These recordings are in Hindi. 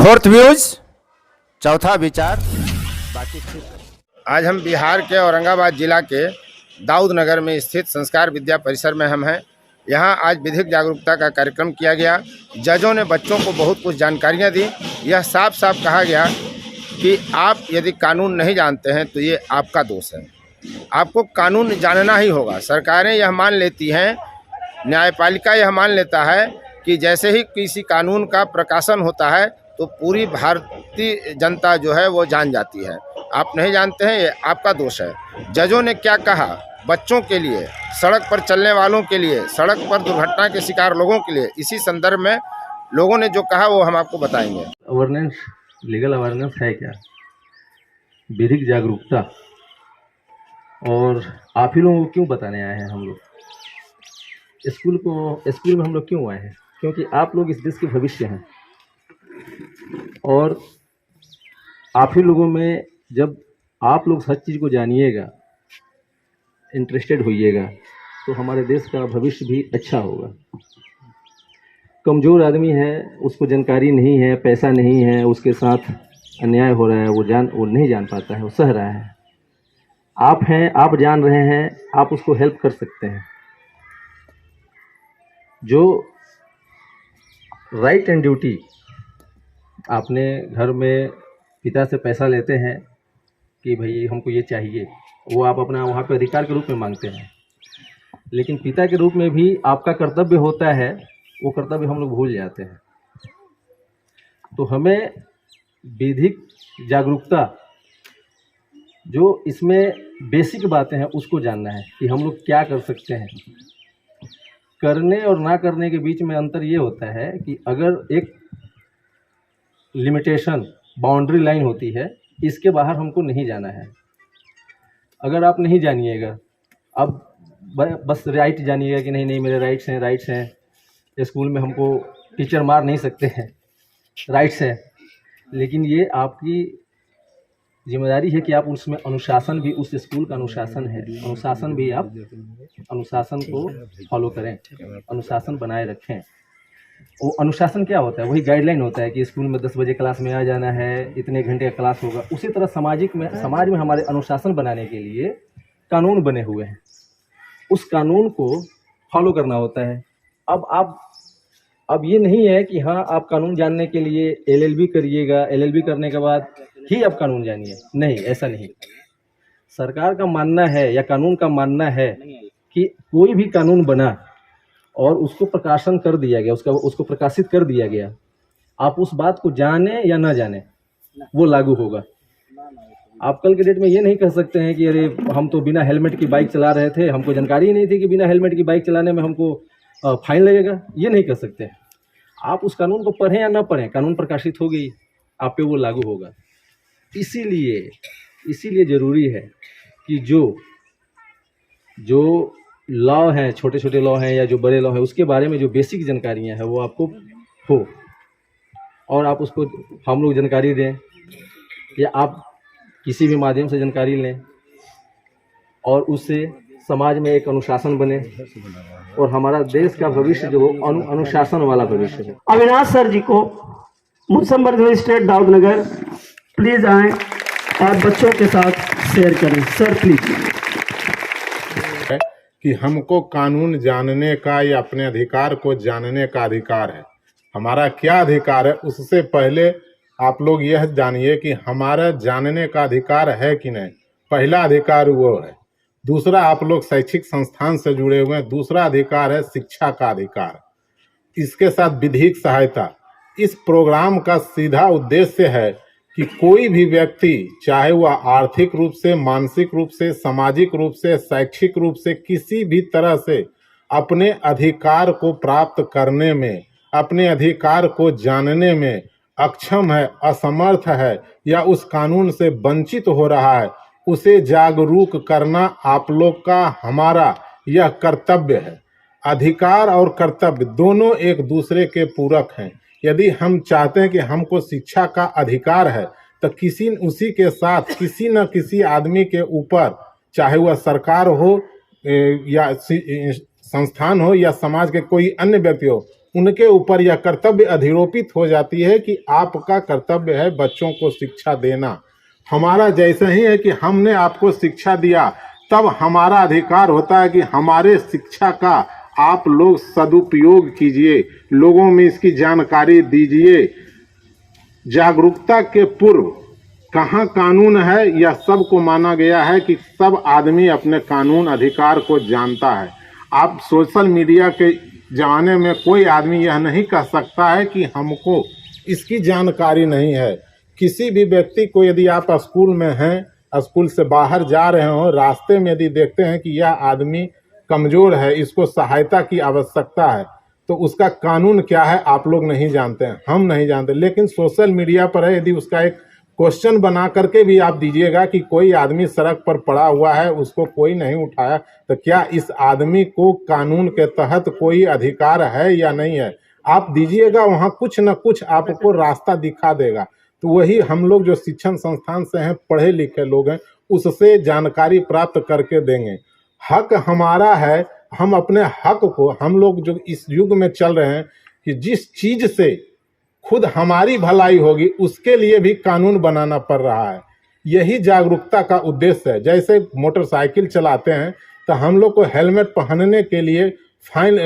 फोर्थ व्यूज, चौथा विचार, बाकी ठीक। आज हम बिहार के औरंगाबाद जिला के दाऊद नगर में स्थित संस्कार विद्या परिसर में हम हैं। यहाँ आज विधिक जागरूकता का कार्यक्रम किया गया। जजों ने बच्चों को बहुत कुछ जानकारियाँ दी। यह साफ साफ कहा गया कि आप यदि कानून नहीं जानते हैं तो ये आपका दोष है, आपको कानून जानना ही होगा। सरकारें यह मान लेती हैं, न्यायपालिका यह मान लेता है कि जैसे ही किसी कानून का प्रकाशन होता है तो पूरी भारतीय जनता जो है वो जान जाती है। आप नहीं जानते हैं, ये आपका दोष है। जजों ने क्या कहा बच्चों के लिए, सड़क पर चलने वालों के लिए, सड़क पर दुर्घटना के शिकार लोगों के लिए, इसी संदर्भ में लोगों ने जो कहा वो हम आपको बताएंगे। अवेयरनेस, लीगल अवेयरनेस है क्या, विधिक जागरूकता, और आप ही लोगों को क्यों बताने आए हैं हम लोग स्कूल में हम लोग क्यों आए हैं? क्योंकि आप लोग इस देश के भविष्य हैं और आप ही लोगों में जब आप लोग हर चीज़ को जानिएगा, इंटरेस्टेड होइएगा, तो हमारे देश का भविष्य भी अच्छा होगा। कमज़ोर आदमी है, उसको जानकारी नहीं है, पैसा नहीं है, उसके साथ अन्याय हो रहा है, वो नहीं जान पाता है, वो सह रहा है। आप हैं, आप जान रहे हैं, आप उसको हेल्प कर सकते हैं। जो राइट एंड ड्यूटी आपने घर में पिता से पैसा लेते हैं कि भाई हमको ये चाहिए, वो आप अपना वहाँ पे अधिकार के रूप में मांगते हैं, लेकिन पिता के रूप में भी आपका कर्तव्य होता है, वो कर्तव्य हम लोग भूल जाते हैं। तो हमें विधिक जागरूकता, जो इसमें बेसिक बातें हैं उसको जानना है कि हम लोग क्या कर सकते हैं। करने और ना करने के बीच में अंतर ये होता है कि अगर एक लिमिटेशन, बाउंड्री लाइन होती है, इसके बाहर हमको नहीं जाना है। अगर आप नहीं जानिएगा, अब बस राइट जानिएगा कि नहीं मेरे राइट्स हैं, स्कूल में हमको टीचर मार नहीं सकते हैं, राइट्स हैं, लेकिन ये आपकी जिम्मेदारी है कि आप उसमें अनुशासन भी, उस स्कूल का अनुशासन है, अनुशासन भी आप अनुशासन को फॉलो करें, अनुशासन बनाए रखें। वो अनुशासन क्या होता है? वही गाइडलाइन होता है कि स्कूल में 10 बजे क्लास में आ जाना है, इतने घंटे का क्लास होगा। उसी तरह समाज में हमारे अनुशासन बनाने के लिए कानून बने हुए हैं, उस कानून को फॉलो करना होता है। अब ये नहीं है कि हाँ आप कानून जानने के लिए LLB करिएगा, LLB करने के बाद ही आप कानून जानिए, नहीं, ऐसा नहीं। सरकार का मानना है या कानून का मानना है कि कोई भी कानून बना और उसको प्रकाशन कर दिया गया, उसको प्रकाशित कर दिया गया, आप उस बात को जाने या ना जाने, वो लागू होगा। आप कल के डेट में ये नहीं कह सकते हैं कि अरे हम तो बिना हेलमेट की बाइक चला रहे थे, हमको जानकारी ही नहीं थी कि बिना हेलमेट की बाइक चलाने में हमको फाइन लगेगा, ये नहीं कह सकते। आप उस कानून को पढ़ें या ना पढ़ें, कानून प्रकाशित हो गई, आप पे वो लागू होगा। इसीलिए ज़रूरी है कि जो लॉ हैं, छोटे छोटे लॉ हैं या जो बड़े लॉ हैं, उसके बारे में जो बेसिक जानकारियां हैं वो आपको हो, और आप उसको हम लोग जानकारी दें या आप किसी भी माध्यम से जानकारी लें, और उससे समाज में एक अनुशासन बने और हमारा देश का भविष्य जो अनुशासन वाला भविष्य है। अविनाश सर जी को मुसम्बर स्टेट दाऊद नगर प्लीज आए और बच्चों के साथ शेयर करें। Sir please. कि हमको कानून जानने का या अपने अधिकार को जानने का अधिकार है। हमारा क्या अधिकार है, उससे पहले आप लोग यह जानिए कि हमारा जानने का अधिकार है कि नहीं। पहला अधिकार वो है। दूसरा, आप लोग शैक्षिक संस्थान से जुड़े हुए हैं, दूसरा अधिकार है शिक्षा का अधिकार। इसके साथ विधिक सहायता। इस प्रोग्राम का सीधा उद्देश्य है कि कोई भी व्यक्ति, चाहे वह आर्थिक रूप से, मानसिक रूप से, सामाजिक रूप से, शैक्षिक रूप से, किसी भी तरह से अपने अधिकार को प्राप्त करने में, अपने अधिकार को जानने में अक्षम है, असमर्थ है या उस कानून से वंचित हो रहा है, उसे जागरूक करना आप लोग का, हमारा यह कर्तव्य है। अधिकार और कर्तव्य दोनों एक दूसरे के पूरक हैं। यदि हम चाहते हैं कि हमको शिक्षा का अधिकार है, तो उसी के साथ किसी न किसी आदमी के ऊपर, चाहे वह सरकार हो या संस्थान हो या समाज के कोई अन्य व्यक्ति हो, उनके ऊपर यह कर्तव्य अधिरोपित हो जाती है कि आपका कर्तव्य है बच्चों को शिक्षा देना। हमारा जैसे ही है कि हमने आपको शिक्षा दिया, तब हमारा अधिकार होता है कि हमारे शिक्षा का आप लोग सदुपयोग कीजिए, लोगों में इसकी जानकारी दीजिए। जागरूकता के पूर्व कहाँ कानून है, यह सबको माना गया है कि सब आदमी अपने कानून अधिकार को जानता है। आप सोशल मीडिया के ज़माने में कोई आदमी यह नहीं कह सकता है कि हमको इसकी जानकारी नहीं है। किसी भी व्यक्ति को यदि आप स्कूल में हैं, स्कूल से बाहर जा रहे हो, रास्ते में यदि देखते हैं कि यह आदमी कमज़ोर है, इसको सहायता की आवश्यकता है, तो उसका कानून क्या है आप लोग नहीं जानते हैं, हम नहीं जानते। लेकिन सोशल मीडिया पर है, यदि उसका एक क्वेश्चन बना करके भी आप दीजिएगा कि कोई आदमी सड़क पर पड़ा हुआ है, उसको कोई नहीं उठाया, तो क्या इस आदमी को कानून के तहत कोई अधिकार है या नहीं है, आप दीजिएगा, वहाँ कुछ न कुछ आपको रास्ता दिखा देगा। तो वही हम लोग जो शिक्षण संस्थान से हैं, पढ़े लिखे लोग हैं, उससे जानकारी प्राप्त करके देंगे। हक हमारा है, हम अपने हक को, हम लोग जो इस युग में चल रहे हैं कि जिस चीज़ से खुद हमारी भलाई होगी उसके लिए भी कानून बनाना पड़ रहा है। यही जागरूकता का उद्देश्य है। जैसे मोटरसाइकिल चलाते हैं तो हम लोग को हेलमेट पहनने के लिए फाइन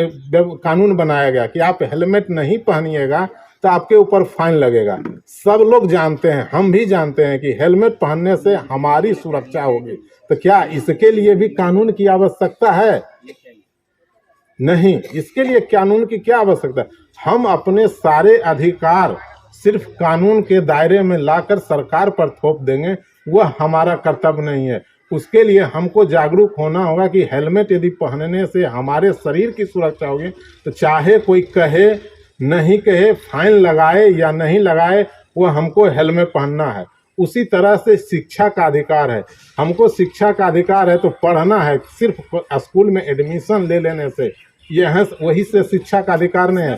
कानून बनाया गया कि आप हेलमेट नहीं पहनिएगा तो आपके ऊपर फाइन लगेगा। सब लोग जानते हैं, हम भी जानते हैं कि हेलमेट पहनने से हमारी सुरक्षा होगी। तो क्या इसके लिए भी कानून की आवश्यकता है? नहीं, इसके लिए कानून की क्या आवश्यकता है? हम अपने सारे अधिकार सिर्फ कानून के दायरे में लाकर सरकार पर थोप देंगे, वह हमारा कर्तव्य नहीं है। उसके लिए हमको जागरूक होना होगा कि हेलमेट यदि पहनने से हमारे शरीर की सुरक्षा होगी, तो चाहे कोई कहे नहीं कहे, फाइन लगाए या नहीं लगाए, वह हमको हेलमेट पहनना है। उसी तरह से शिक्षा का अधिकार है, हमको शिक्षा का अधिकार है तो पढ़ना है। सिर्फ स्कूल में एडमिशन ले लेने से यह वही से शिक्षा का अधिकार नहीं है।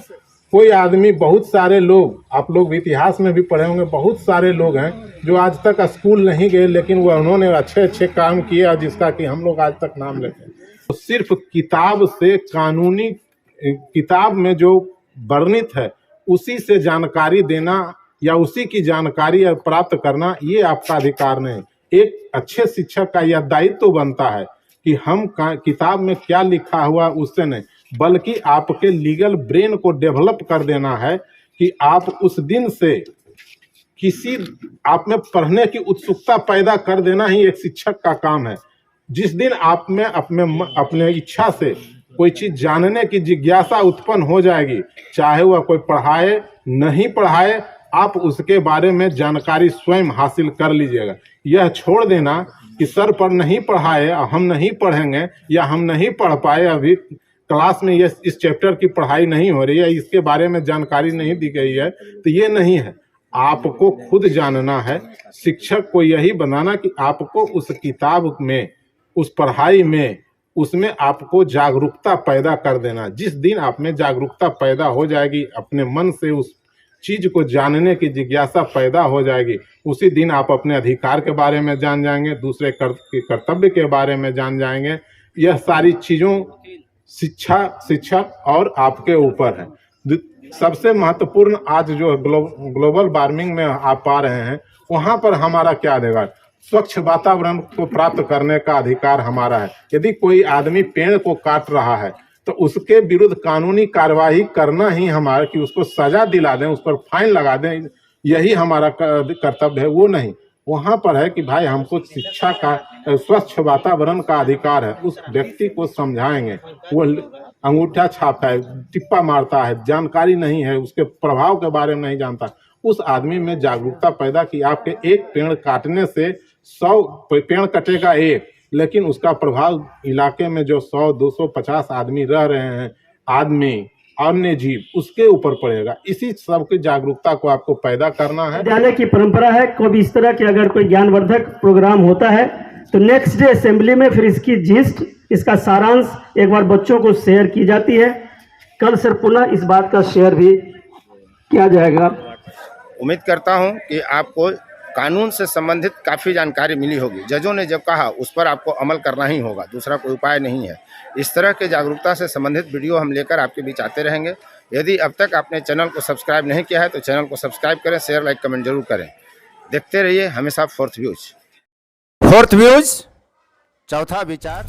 कोई आदमी, बहुत सारे लोग, आप लोग इतिहास में भी पढ़े होंगे, बहुत सारे लोग हैं जो आज तक स्कूल नहीं गए, लेकिन वह उन्होंने अच्छे अच्छे काम किए जिसका कि हम लोग आज तक नाम लेते हैं। तो सिर्फ किताब से, कानूनी किताब में जो वर्णित है उसी से जानकारी देना या उसी की जानकारी प्राप्त करना, ये आपका अधिकार नहीं। एक अच्छे शिक्षक का यह दायित्व बनता है कि हम किताब में क्या लिखा हुआ उससे नहीं, बल्कि आपके लीगल ब्रेन को डेवलप कर देना है कि आप उस दिन से किसी आप में पढ़ने की उत्सुकता पैदा कर देना ही एक शिक्षक का काम है। जिस दिन आप में अपने इच्छा से कोई चीज जानने की जिज्ञासा उत्पन्न हो जाएगी, चाहे वह कोई पढ़ाए नहीं पढ़ाए, आप उसके बारे में जानकारी स्वयं हासिल कर लीजिएगा। यह छोड़ देना कि सर पर नहीं पढ़ाए, हम नहीं पढ़ेंगे या हम नहीं पढ़ पाए, अभी क्लास में ये इस चैप्टर की पढ़ाई नहीं हो रही है, इसके बारे में जानकारी नहीं दी गई है, तो ये नहीं है। आपको खुद जानना है। शिक्षक को यही बनाना कि आपको उस किताब में, उस पढ़ाई में, उसमें आपको जागरूकता पैदा कर देना। जिस दिन आप में जागरूकता पैदा हो जाएगी, अपने मन से उस चीज को जानने की जिज्ञासा पैदा हो जाएगी, उसी दिन आप अपने अधिकार के बारे में जान जाएंगे, दूसरे कर्तव्य के बारे में जान जाएंगे। यह सारी चीज़ों शिक्षक और आपके ऊपर है। सबसे महत्वपूर्ण आज जो ग्लोबल वार्मिंग में आप पा रहे हैं, वहाँ पर हमारा क्या अधिकार? स्वच्छ वातावरण को प्राप्त करने का अधिकार हमारा है। यदि कोई आदमी पेड़ को काट रहा है तो उसके विरुद्ध कानूनी कार्यवाही करना ही हमारा, कि उसको सजा दिला दें, उस पर फाइन लगा दें, यही हमारा कर्तव्य है। वो नहीं, वहाँ पर है कि भाई हमको शिक्षा का, स्वच्छ वातावरण का अधिकार है। उस व्यक्ति को समझाएंगे, वो अंगूठा छापता है, टिप्पा मारता है, जानकारी नहीं है, उसके प्रभाव के बारे में नहीं जानता, उस आदमी में जागरूकता पैदा कि आपके एक पेड़ काटने से 100 पेड़ कटेगा एक, लेकिन उसका प्रभाव इलाके में जो 100, 200, 50 आदमी रह रहे हैं, आदमी अन्य जीव, उसके ऊपर पड़ेगा। इसी सब की जागरूकता को आपको पैदा करना है। विद्यालय की परंपरा है, कभी इस तरह के अगर कोई ज्ञानवर्धक प्रोग्राम होता है तो नेक्स्ट डे असेंबली में फिर इसकी जिस्ट, इसका सारांश एक बार बच्चों को शेयर की जाती है। कल सर पुनः इस बात का शेयर भी किया जाएगा। उम्मीद करता हूं कि आपको कानून से संबंधित काफ़ी जानकारी मिली होगी। जजों ने जब कहा उस पर आपको अमल करना ही होगा, दूसरा कोई उपाय नहीं है। इस तरह के जागरूकता से संबंधित वीडियो हम लेकर आपके बीच आते रहेंगे। यदि अब तक आपने चैनल को सब्सक्राइब नहीं किया है तो चैनल को सब्सक्राइब करें, शेयर लाइक कमेंट जरूर करें। देखते रहिए हमेशा फोर्थ व्यूज। चौथा विचार।